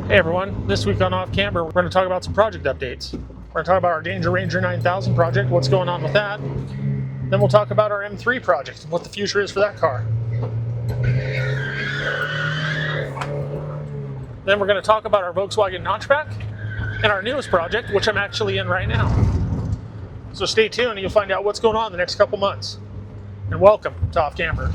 Hey everyone, this week on Off Camber, we're going to talk about some project updates. We're going to talk about our Danger Ranger 9000 project, what's going on with that. Then we'll talk about our M3 project and what the future is for that car. Then we're going to talk about our Volkswagen Notchback and our newest project, which I'm actually in right now. So stay tuned and you'll find out what's going on in the next couple months. And welcome to Off Camber.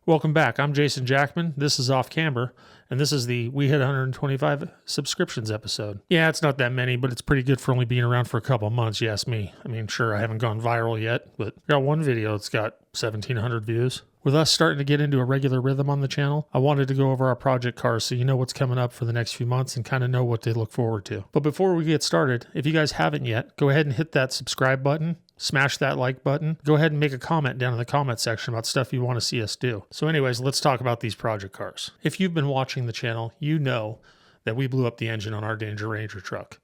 Welcome back. I'm Jason Jackman. This is Off Camber, and this is the We Hit 125 subscriptions episode. Yeah, it's not that many, but it's pretty good for only being around for a couple of months, you ask me. I mean, sure, I haven't gone viral yet, but I got one video that's got 1,700 views. With us starting to get into a regular rhythm on the channel, I wanted to go over our project cars so you know what's coming up for the next few months and kind of know what to look forward to. But before we get started, if you guys haven't yet, go ahead and hit that subscribe button. Smash that like button. Go ahead and make a comment down in the comment section about stuff you want to see us do. So anyways, let's talk about these project cars. If you've been watching the channel, you know that we blew up the engine on our Danger Ranger truck.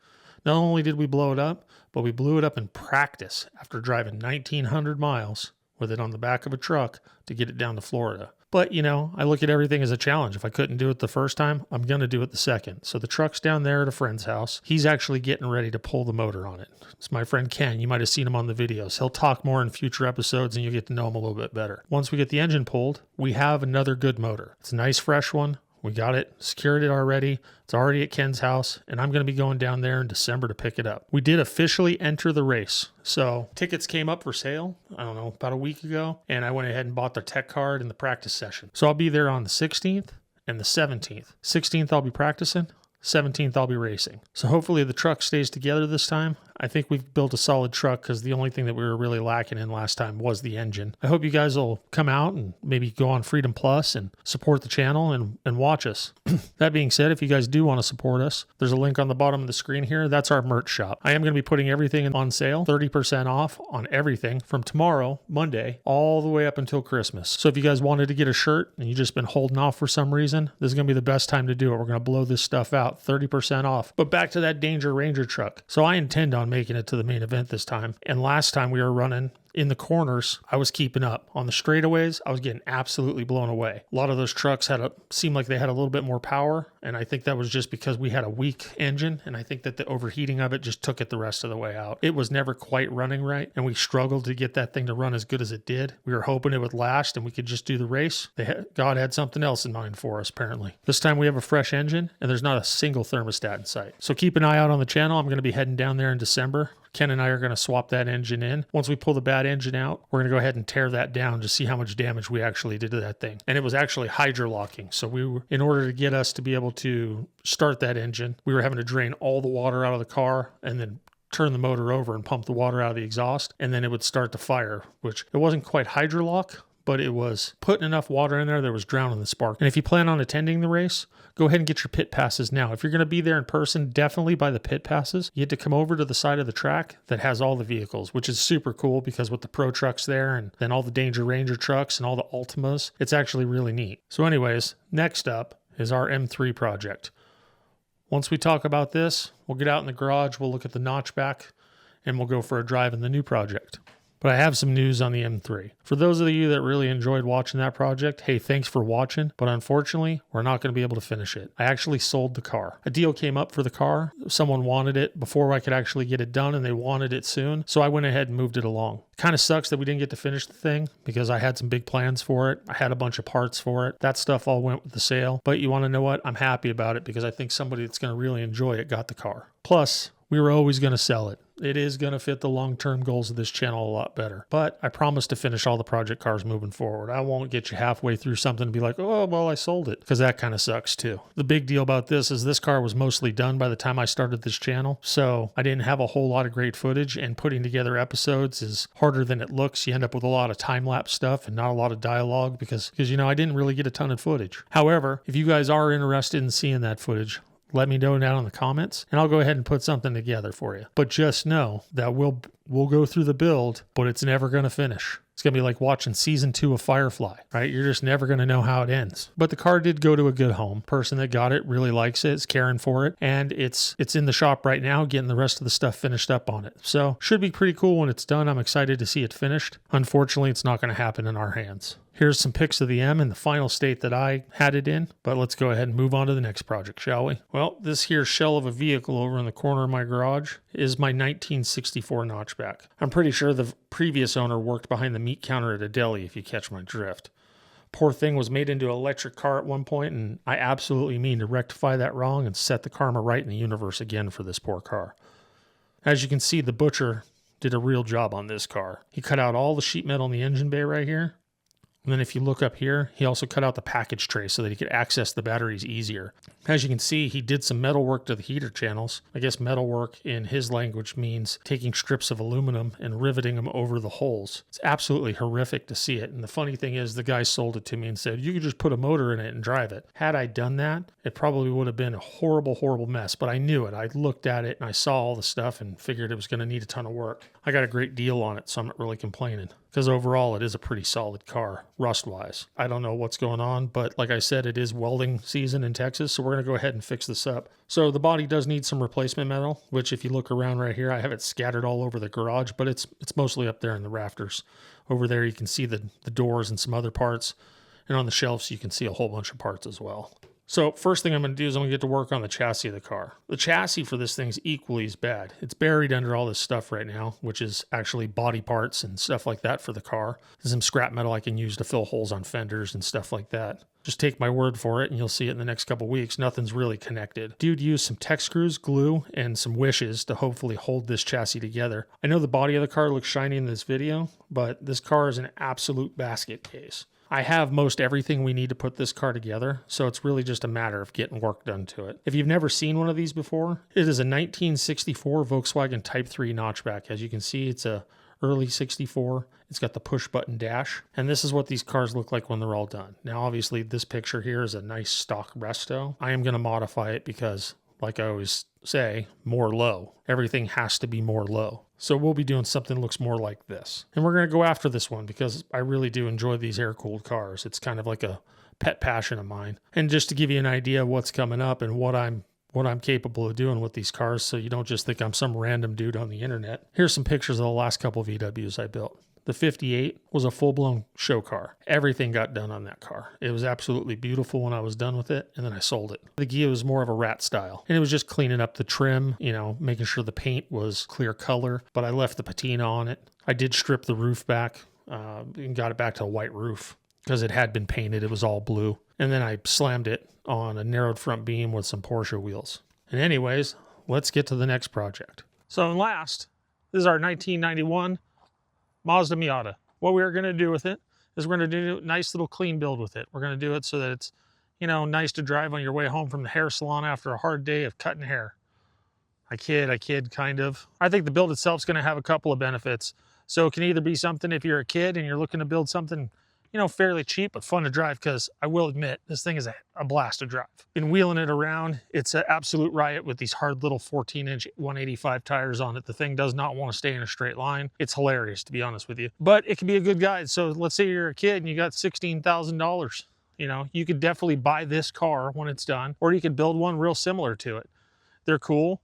Not only did we blow it up, but we blew it up in practice after driving 1,900 miles with it on the back of a truck to get it down to Florida. But, you know, I look at everything as a challenge. If I couldn't do it the first time, I'm going to do it the second. So the truck's down there at a friend's house. He's actually getting ready to pull the motor on it. It's my friend Ken. You might have seen him on the videos. He'll talk more in future episodes and you'll get to know him a little bit better. Once we get the engine pulled, we have another good motor. It's a nice fresh one. We got it, secured it already. It's already at Ken's house, and I'm going to be going down there in December to pick it up. We did officially enter the race. So tickets came up for sale, I don't know, about a week ago, and I went ahead and bought the tech card and the practice session. So I'll be there on the 16th and the 17th. 16th I'll be practicing. 17th I'll be racing. So hopefully the truck stays together this time. I think we've built a solid truck because the only thing that we were really lacking in last time was the engine. I hope you guys will come out and maybe go on Freedom Plus and support the channel and watch us. That being said, if you guys do want to support us, there's a link on the bottom of the screen here. That's our merch shop. I am going to be putting everything on sale, 30% off on everything from tomorrow, Monday, all the way up until Christmas. So if you guys wanted to get a shirt and you've just been holding off for some reason, this is going to be the best time to do it. We're going to blow this stuff out, 30% off. But back to that Danger Ranger truck. So I intend on making it to the main event this time. And last time we were running in the corners, I was keeping up. On the straightaways, I was getting absolutely blown away. A lot of those trucks seemed like they had a little bit more power, and I think that was just because we had a weak engine, and I think that the overheating of it just took it the rest of the way out. It was never quite running right, and we struggled to get that thing to run as good as it did. We were hoping it would last and we could just do the race. God had something else in mind for us, apparently. This time we have a fresh engine, and there's not a single thermostat in sight. So keep an eye out on the channel. I'm going to be heading down there in December. Ken and I are going to swap that engine in. Once we pull the bad engine out, we're going to go ahead and tear that down to see how much damage we actually did to that thing. And it was actually hydrolocking. So in order to get us to be able to start that engine, we were having to drain all the water out of the car and then turn the motor over and pump the water out of the exhaust. And then it would start to fire, which it wasn't quite hydrolock, but it was putting enough water in there that was drowning the spark. And if you plan on attending the race, go ahead and get your pit passes now. If you're going to be there in person, definitely buy the pit passes. You have to come over to the side of the track that has all the vehicles, which is super cool because with the Pro trucks there and then all the Danger Ranger trucks and all the Altimas, it's actually really neat. So anyways, next up is our M3 project. Once we talk about this, we'll get out in the garage, we'll look at the Notchback, and we'll go for a drive in the new project. But I have some news on the M3. For those of you that really enjoyed watching that project, hey, thanks for watching, but unfortunately, we're not going to be able to finish it. I actually sold the car. A deal came up for the car. Someone wanted it before I could actually get it done, and they wanted it soon, so I went ahead and moved it along. Kind of sucks that we didn't get to finish the thing because I had some big plans for it. I had a bunch of parts for it. That stuff all went with the sale, but you want to know what? I'm happy about it because I think somebody that's going to really enjoy it got the car. Plus, we were always going to sell it. It is going to fit the long-term goals of this channel a lot better. But I promise to finish all the project cars moving forward. I won't get you halfway through something and be like, oh, well, I sold it, because that kind of sucks too. The big deal about this is this car was mostly done by the time I started this channel. So I didn't have a whole lot of great footage, and putting together episodes is harder than it looks. You end up with a lot of time-lapse stuff and not a lot of dialogue because you know, I didn't really get a ton of footage. However, if you guys are interested in seeing that footage, let me know down in the comments and I'll go ahead and put something together for you. But just know that we'll we'll go through the build, but it's never going to finish. It's going to be like watching season 2 of Firefly, right? You're just never going to know how it ends. But the car did go to a good home. Person that got it really likes it, is caring for it, and it's in the shop right now getting the rest of the stuff finished up on it. So should be pretty cool when it's done. I'm excited to see it finished. Unfortunately, it's not going to happen in our hands. Here's some pics of the M in the final state that I had it in, but let's go ahead and move on to the next project, shall we? Well, this here shell of a vehicle over in the corner of my garage is my 1964 notchback. I'm pretty sure the previous owner worked behind the meat counter at a deli, if you catch my drift. Poor thing was made into an electric car at one point, and I absolutely mean to rectify that wrong and set the karma right in the universe again for this poor car. As you can see, the butcher did a real job on this car. He cut out all the sheet metal in the engine bay right here. And then if you look up here, he also cut out the package tray so that he could access the batteries easier. As you can see, he did some metal work to the heater channels. I guess metal work in his language means taking strips of aluminum and riveting them over the holes. It's absolutely horrific to see it. And the funny thing is, the guy sold it to me and said, you could just put a motor in it and drive it. Had I done that, it probably would have been a horrible, horrible mess. But I knew it. I looked at it and I saw all the stuff and figured it was going to need a ton of work. I got a great deal on it, so I'm not really complaining. Because overall, it is a pretty solid car, rust-wise. I don't know what's going on, but like I said, it is welding season in Texas, so we're going to go ahead and fix this up. So the body does need some replacement metal, which if you look around right here, I have it scattered all over the garage, but it's mostly up there in the rafters. Over there, you can see the doors and some other parts, and on the shelves, you can see a whole bunch of parts as well. So first thing I'm going to do is I'm going to get to work on the chassis of the car. The chassis for this thing's equally as bad. It's buried under all this stuff right now, which is actually body parts and stuff like that for the car. There's some scrap metal I can use to fill holes on fenders and stuff like that. Just take my word for it and you'll see it in the next couple weeks. Nothing's really connected. Dude used some tech screws, glue, and some wishes to hopefully hold this chassis together. I know the body of the car looks shiny in this video, but this car is an absolute basket case. I have most everything we need to put this car together, so it's really just a matter of getting work done to it. If you've never seen one of these before, it is a 1964 Volkswagen Type 3 notchback. As you can see, it's a early 64. It's got the push-button dash, and this is what these cars look like when they're all done. Now, obviously, this picture here is a nice stock resto. I am going to modify it because, like I always say, more low. Everything has to be more low. So we'll be doing something that looks more like this. And we're going to go after this one because I really do enjoy these air-cooled cars. It's kind of like a pet passion of mine. And just to give you an idea of what's coming up and what I'm capable of doing with these cars, so you don't just think I'm some random dude on the internet. Here's some pictures of the last couple of VWs I built. The 58 was a full-blown show car. Everything got done on that car. It was absolutely beautiful when I was done with it, and then I sold it. The Ghia was more of a rat style, and it was just cleaning up the trim, making sure the paint was clear color, but I left the patina on it. I did strip the roof back and got it back to a white roof because it had been painted. It was all blue. And then I slammed it on a narrowed front beam with some Porsche wheels. And anyways, let's get to the next project. So last, this is our 1991 Mazda Miata. What we're going to do with it is we're going to do a nice little clean build with it. We're going to do it so that it's, nice to drive on your way home from the hair salon after a hard day of cutting hair. I kid, kind of. I think the build itself is going to have a couple of benefits. So it can either be something if you're a kid and you're looking to build something, fairly cheap but fun to drive, because I will admit, this thing is a blast to drive. Been wheeling it around. It's an absolute riot with these hard little 14-inch 185 tires on it. The thing does not want to stay in a straight line. It's hilarious, to be honest with you. But it can be a good guide. So let's say you're a kid and you got $16,000. You could definitely buy this car when it's done, or you could build one real similar to it. They're cool.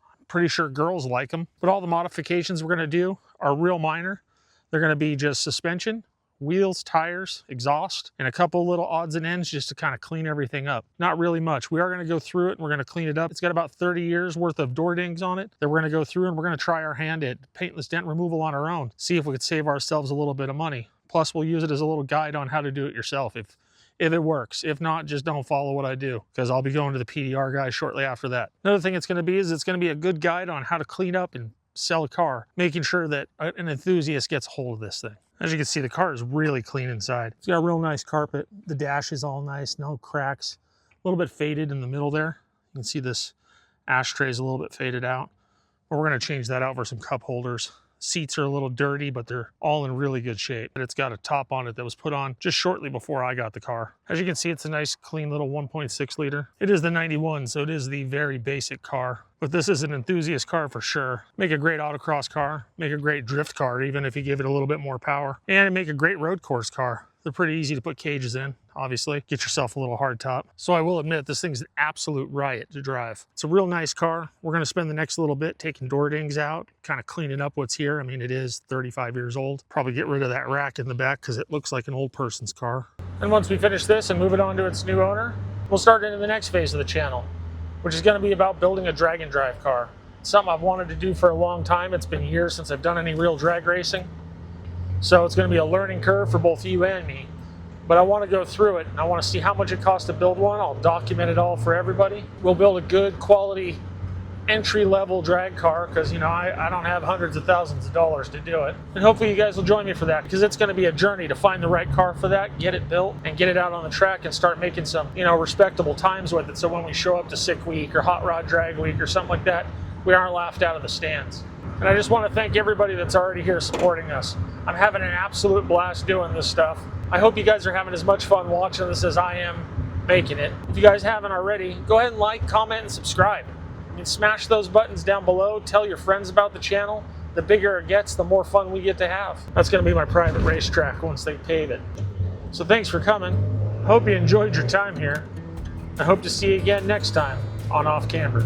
I'm pretty sure girls like them. But all the modifications we're going to do are real minor. They're going to be just suspension, wheels, tires, exhaust, and a couple little odds and ends just to kind of clean everything up. Not really much. We are going to go through it and we're going to clean it up. It's got about 30 years worth of door dings on it that we're going to go through, and we're going to try our hand at paintless dent removal on our own. See if we could save ourselves a little bit of money. Plus, we'll use it as a little guide on how to do it yourself if it works. If not, just don't follow what I do, because I'll be going to the PDR guy shortly after that. Another thing it's going to be is it's going to be a good guide on how to clean up and sell a car, making sure that an enthusiast gets a hold of this thing. As you can see, the car is really clean inside. It's got a real nice carpet. The dash is all nice, no cracks. A little bit faded in the middle there. You can see this ashtray is a little bit faded out. But we're going to change that out for some cup holders. seats are a little dirty, but they're all in really good shape. It's got a top on it that was put on just shortly before I got the car. As you can see, it's a nice clean little 1.6 liter. It is the 91, so it is the very basic car. But this is an enthusiast car for sure. Make a great autocross car, make a great drift car, even if you give it a little bit more power, and make a great road course car. They're pretty easy to put cages in, obviously. Get yourself a little hard top. So I will admit, this thing's an absolute riot to drive. It's a real nice car. We're gonna spend the next little bit taking door dings out, kind of cleaning up what's here. I mean, it is 35 years old. Probably get rid of that rack in the back because it looks like an old person's car. And once we finish this and move it on to its new owner, we'll start into the next phase of the channel, which is gonna be about building a drag and drive car. It's something I've wanted to do for a long time. It's been years since I've done any real drag racing. So it's going to be a learning curve for both you and me. But I want to go through it, and I want to see how much it costs to build one. I'll document it all for everybody. We'll build a good quality entry-level drag car because, you know, I don't have hundreds of thousands of dollars to do it. And hopefully you guys will join me for that because it's going to be a journey to find the right car for that, get it built, and get it out on the track and start making some, you know, respectable times with it. So when we show up to Sick Week or Hot Rod Drag Week or something like that, we aren't laughed out of the stands. And I just want to thank everybody that's already here supporting us. I'm having an absolute blast doing this stuff. I hope you guys are having as much fun watching this as I am making it. If you guys haven't already, go ahead and like, comment, and subscribe. I mean, smash those buttons down below. Tell your friends about the channel. The bigger it gets, the more fun we get to have. That's going to be my private racetrack once they pave it. So thanks for coming. Hope you enjoyed your time here. I hope to see you again next time on Off Camber.